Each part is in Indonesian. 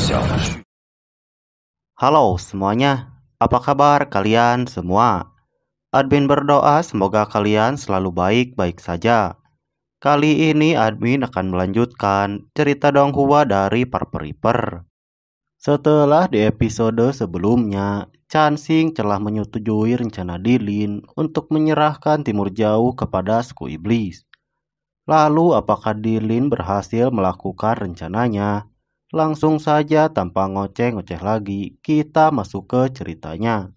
小的序。 Halo semuanya, apa kabar kalian semua? Admin berdoa semoga kalian selalu baik-baik saja. Kali ini admin akan melanjutkan cerita Donghua dari Parperiper. Setelah di episode sebelumnya, Chansing telah menyetujui rencana Dilin untuk menyerahkan Timur Jauh kepada suku iblis. Lalu apakah Dilin berhasil melakukan rencananya? Langsung saja tanpa ngoceh-ngoceh lagi, kita masuk ke ceritanya.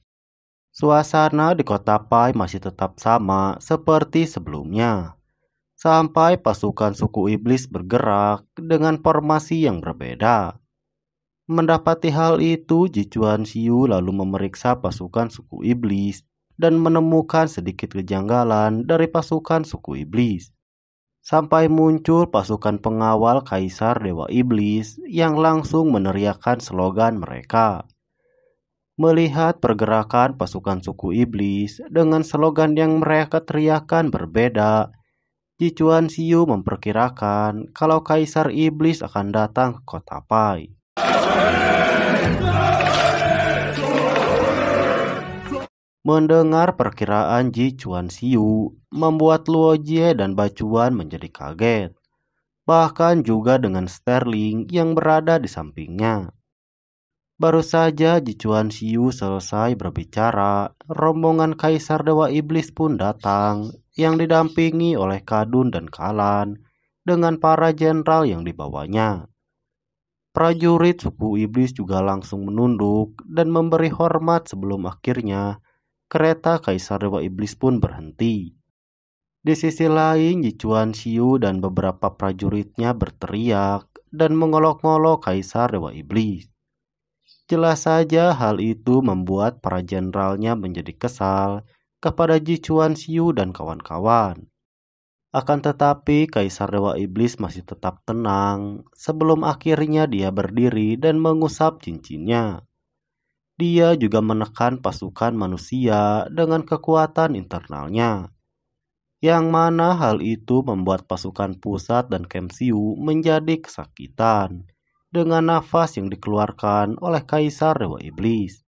Suasana di kota Pai masih tetap sama seperti sebelumnya. Sampai pasukan suku iblis bergerak dengan formasi yang berbeda. Mendapati hal itu, Jichuan Xiu lalu memeriksa pasukan suku iblis dan menemukan sedikit kejanggalan dari pasukan suku iblis. Sampai muncul pasukan pengawal Kaisar Dewa Iblis yang langsung meneriakkan slogan mereka. Melihat pergerakan pasukan suku iblis dengan slogan yang mereka teriakkan berbeda, Jichuan Xiu memperkirakan kalau Kaisar Iblis akan datang ke kota Pai. Mendengar perkiraan Jichuan Xiu, membuat Luo Jie dan Bacuan menjadi kaget. Bahkan juga dengan Sterling yang berada di sampingnya. Baru saja Jichuan Xiu selesai berbicara, rombongan Kaisar Dewa Iblis pun datang, yang didampingi oleh Kadun dan Kalan, dengan para jenderal yang dibawanya. Prajurit suku iblis juga langsung menunduk dan memberi hormat sebelum akhirnya kereta Kaisar Dewa Iblis pun berhenti. Di sisi lain, Jichuan Xiu dan beberapa prajuritnya berteriak dan mengolok-ngolok Kaisar Dewa Iblis. Jelas saja hal itu membuat para jenderalnya menjadi kesal kepada Jichuan Xiu dan kawan-kawan. Akan tetapi Kaisar Dewa Iblis masih tetap tenang sebelum akhirnya dia berdiri dan mengusap cincinnya. Dia juga menekan pasukan manusia dengan kekuatan internalnya, yang mana hal itu membuat pasukan pusat dan Kemsiu menjadi kesakitan dengan nafas yang dikeluarkan oleh Kaisar Dewa Iblis.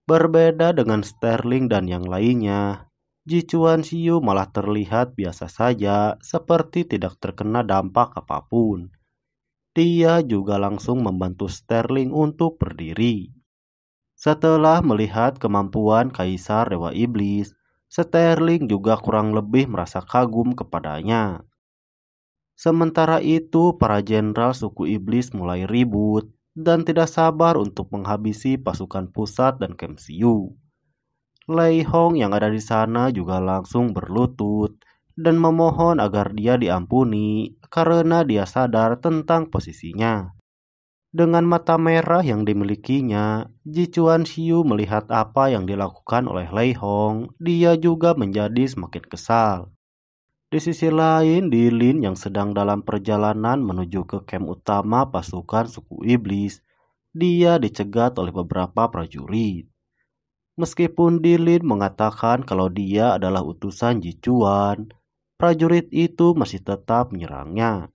Berbeda dengan Sterling dan yang lainnya, Jichuan Xiu malah terlihat biasa saja seperti tidak terkena dampak apapun. Dia juga langsung membantu Sterling untuk berdiri. Setelah melihat kemampuan Kaisar Dewa Iblis, Sterling juga kurang lebih merasa kagum kepadanya. Sementara itu, para jenderal suku iblis mulai ribut dan tidak sabar untuk menghabisi pasukan pusat dan Kemsiu. Lei Hong yang ada di sana juga langsung berlutut dan memohon agar dia diampuni karena dia sadar tentang posisinya. Dengan mata merah yang dimilikinya, Jichuan Xiu melihat apa yang dilakukan oleh Lei Hong, dia juga menjadi semakin kesal. Di sisi lain, Dilin yang sedang dalam perjalanan menuju ke camp utama pasukan suku iblis, dia dicegat oleh beberapa prajurit. Meskipun Dilin mengatakan kalau dia adalah utusan Jichuan, prajurit itu masih tetap menyerangnya.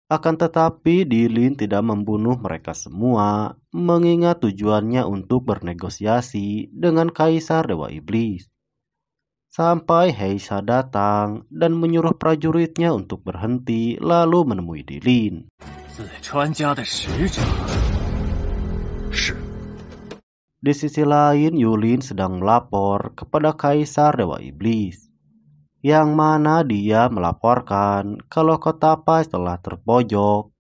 Akan tetapi Dilin tidak membunuh mereka semua, mengingat tujuannya untuk bernegosiasi dengan Kaisar Dewa Iblis. Sampai Heisa datang dan menyuruh prajuritnya untuk berhenti lalu menemui Dilin. Di sisi lain, Yulin sedang melapor kepada Kaisar Dewa Iblis, yang mana dia melaporkan kalau kota Pai telah terpojok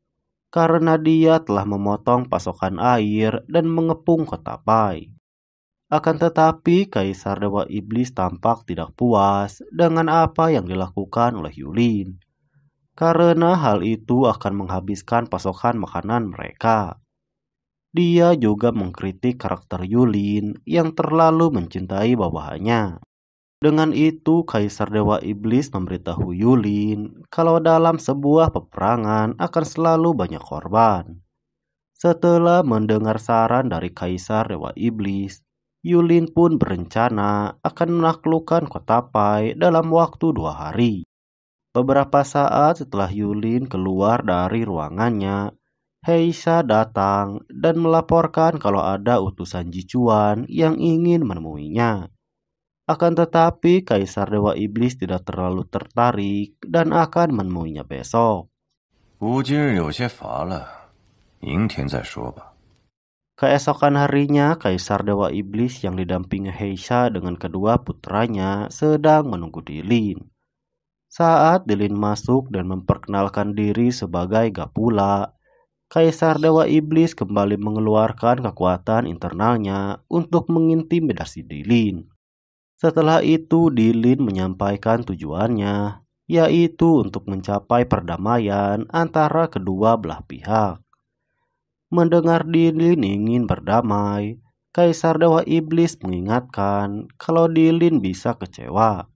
karena dia telah memotong pasokan air dan mengepung kota Pai. Akan tetapi Kaisar Dewa Iblis tampak tidak puas dengan apa yang dilakukan oleh Yulin, karena hal itu akan menghabiskan pasokan makanan mereka. Dia juga mengkritik karakter Yulin yang terlalu mencintai bawahannya. Dengan itu, Kaisar Dewa Iblis memberitahu Yulin kalau dalam sebuah peperangan akan selalu banyak korban. Setelah mendengar saran dari Kaisar Dewa Iblis, Yulin pun berencana akan menaklukkan kota Pai dalam waktu 2 hari. Beberapa saat setelah Yulin keluar dari ruangannya, Heisa datang dan melaporkan kalau ada utusan Jichuan yang ingin menemuinya. Akan tetapi Kaisar Dewa Iblis tidak terlalu tertarik dan akan menemuinya besok. 吾今日有些乏了，明天再说吧。 Keesokan harinya, Kaisar Dewa Iblis yang didampingi Heisa dengan kedua putranya sedang menunggu Dilin. Saat Dilin masuk dan memperkenalkan diri sebagai Gapula, Kaisar Dewa Iblis kembali mengeluarkan kekuatan internalnya untuk mengintimidasi Dilin. Setelah itu Dilin menyampaikan tujuannya, yaitu untuk mencapai perdamaian antara kedua belah pihak. Mendengar Dilin ingin berdamai, Kaisar Dewa Iblis mengingatkan kalau Dilin bisa kecewa.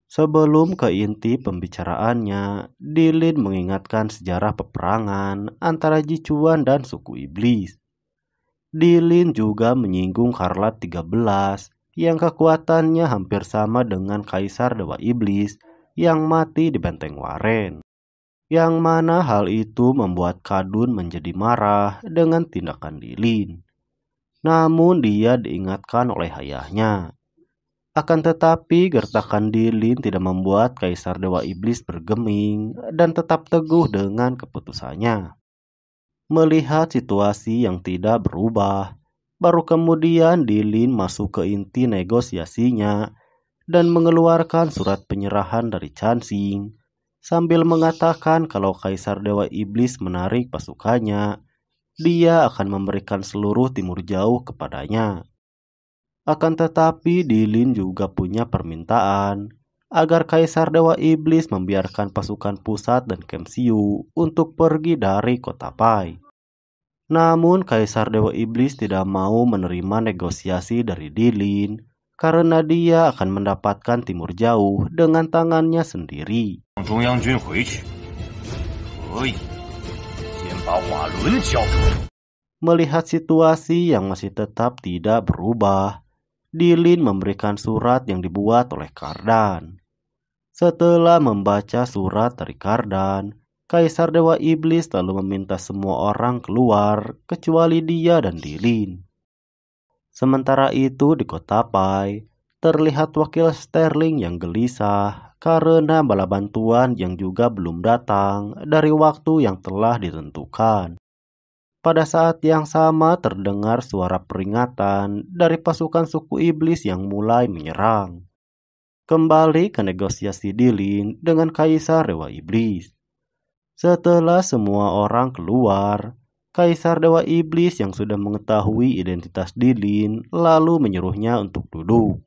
Sebelum ke inti pembicaraannya, Dilin mengingatkan sejarah peperangan antara Jichuan dan suku iblis. Dilin juga menyinggung Karlat 13 yang kekuatannya hampir sama dengan Kaisar Dewa Iblis yang mati di Benteng Waren. Yang mana hal itu membuat Kadun menjadi marah dengan tindakan Dilin. Namun dia diingatkan oleh ayahnya. Akan tetapi gertakan Dilin tidak membuat Kaisar Dewa Iblis bergeming dan tetap teguh dengan keputusannya. Melihat situasi yang tidak berubah, baru kemudian Dilin masuk ke inti negosiasinya dan mengeluarkan surat penyerahan dari Chansing sambil mengatakan kalau Kaisar Dewa Iblis menarik pasukannya, dia akan memberikan seluruh Timur Jauh kepadanya. Akan tetapi Dilin juga punya permintaan agar Kaisar Dewa Iblis membiarkan pasukan pusat dan Kemsiu untuk pergi dari kota Pai. Namun Kaisar Dewa Iblis tidak mau menerima negosiasi dari Dilin karena dia akan mendapatkan Timur Jauh dengan tangannya sendiri. Melihat situasi yang masih tetap tidak berubah, Dilin memberikan surat yang dibuat oleh Kardan. Setelah membaca surat dari Kardan, Kaisar Dewa Iblis lalu meminta semua orang keluar kecuali dia dan Dilin. Sementara itu di kota Pai, terlihat wakil Sterling yang gelisah karena bala bantuan yang juga belum datang dari waktu yang telah ditentukan. Pada saat yang sama terdengar suara peringatan dari pasukan suku iblis yang mulai menyerang. Kembali ke negosiasi Dilin dengan Kaisar Dewa Iblis. Setelah semua orang keluar, Kaisar Dewa Iblis yang sudah mengetahui identitas Dilin lalu menyuruhnya untuk duduk.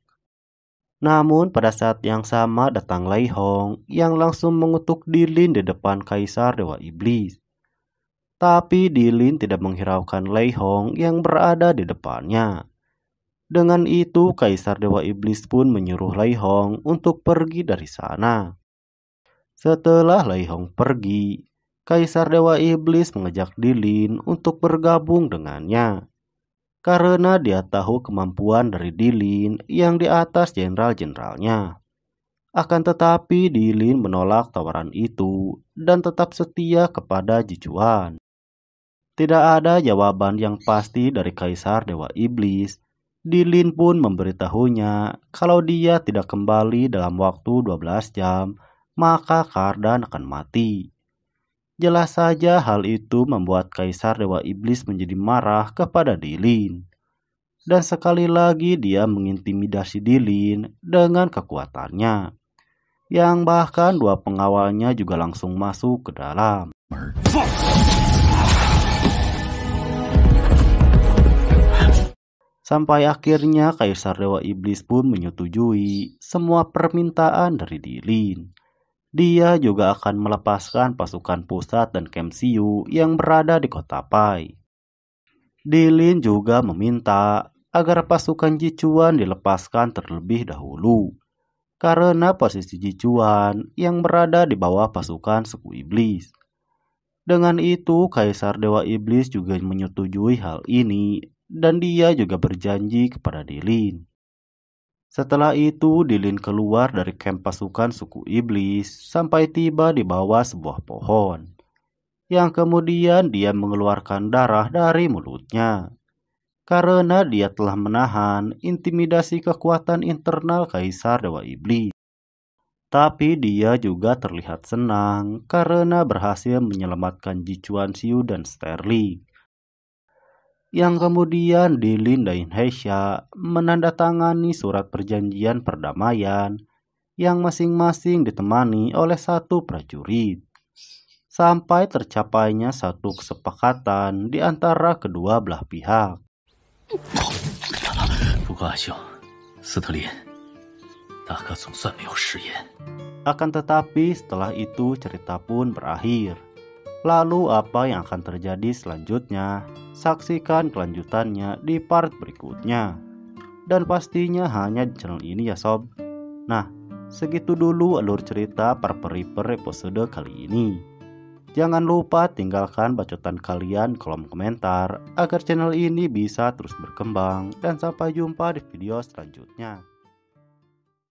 Namun pada saat yang sama datang Lei Hong yang langsung mengutuk Dilin di depan Kaisar Dewa Iblis. Tapi Dilin tidak menghiraukan Lei Hong yang berada di depannya. Dengan itu Kaisar Dewa Iblis pun menyuruh Lei Hong untuk pergi dari sana. Setelah Lei Hong pergi, Kaisar Dewa Iblis mengajak Dilin untuk bergabung dengannya. Karena dia tahu kemampuan dari Dilin yang di atas jenderal-jenderalnya. Akan tetapi Dilin menolak tawaran itu dan tetap setia kepada Jichuan. Tidak ada jawaban yang pasti dari Kaisar Dewa Iblis. Dilin pun memberitahunya kalau dia tidak kembali dalam waktu 12 jam, maka Kardan akan mati. Jelas saja hal itu membuat Kaisar Dewa Iblis menjadi marah kepada Dilin. Dan sekali lagi dia mengintimidasi Dilin dengan kekuatannya. Yang bahkan dua pengawalnya juga langsung masuk ke dalam. Sampai akhirnya Kaisar Dewa Iblis pun menyetujui semua permintaan dari Dilin. Dia juga akan melepaskan pasukan pusat dan Kemsiu yang berada di kota Pai. Dilin juga meminta agar pasukan Jichuan dilepaskan terlebih dahulu. Karena posisi Jichuan yang berada di bawah pasukan suku iblis. Dengan itu Kaisar Dewa Iblis juga menyetujui hal ini dan dia juga berjanji kepada Dilin. Setelah itu, Dilin keluar dari kamp pasukan suku iblis sampai tiba di bawah sebuah pohon, yang kemudian dia mengeluarkan darah dari mulutnya, karena dia telah menahan intimidasi kekuatan internal Kaisar Dewa Iblis. Tapi dia juga terlihat senang karena berhasil menyelamatkan Ji Chuanxiu dan Sterling, yang kemudian Dilin dan Heisha menandatangani surat perjanjian perdamaian yang masing-masing ditemani oleh satu prajurit, sampai tercapainya satu kesepakatan di antara kedua belah pihak. 不过阿兄，斯特林，大哥总算没有食言。 Akan tetapi setelah itu cerita pun berakhir. Lalu apa yang akan terjadi selanjutnya? Saksikan kelanjutannya di part berikutnya. Dan pastinya hanya di channel ini ya sob. Nah, segitu dulu alur cerita per episode kali ini. Jangan lupa tinggalkan bacotan kalian kolom komentar agar channel ini bisa terus berkembang. Dan sampai jumpa di video selanjutnya.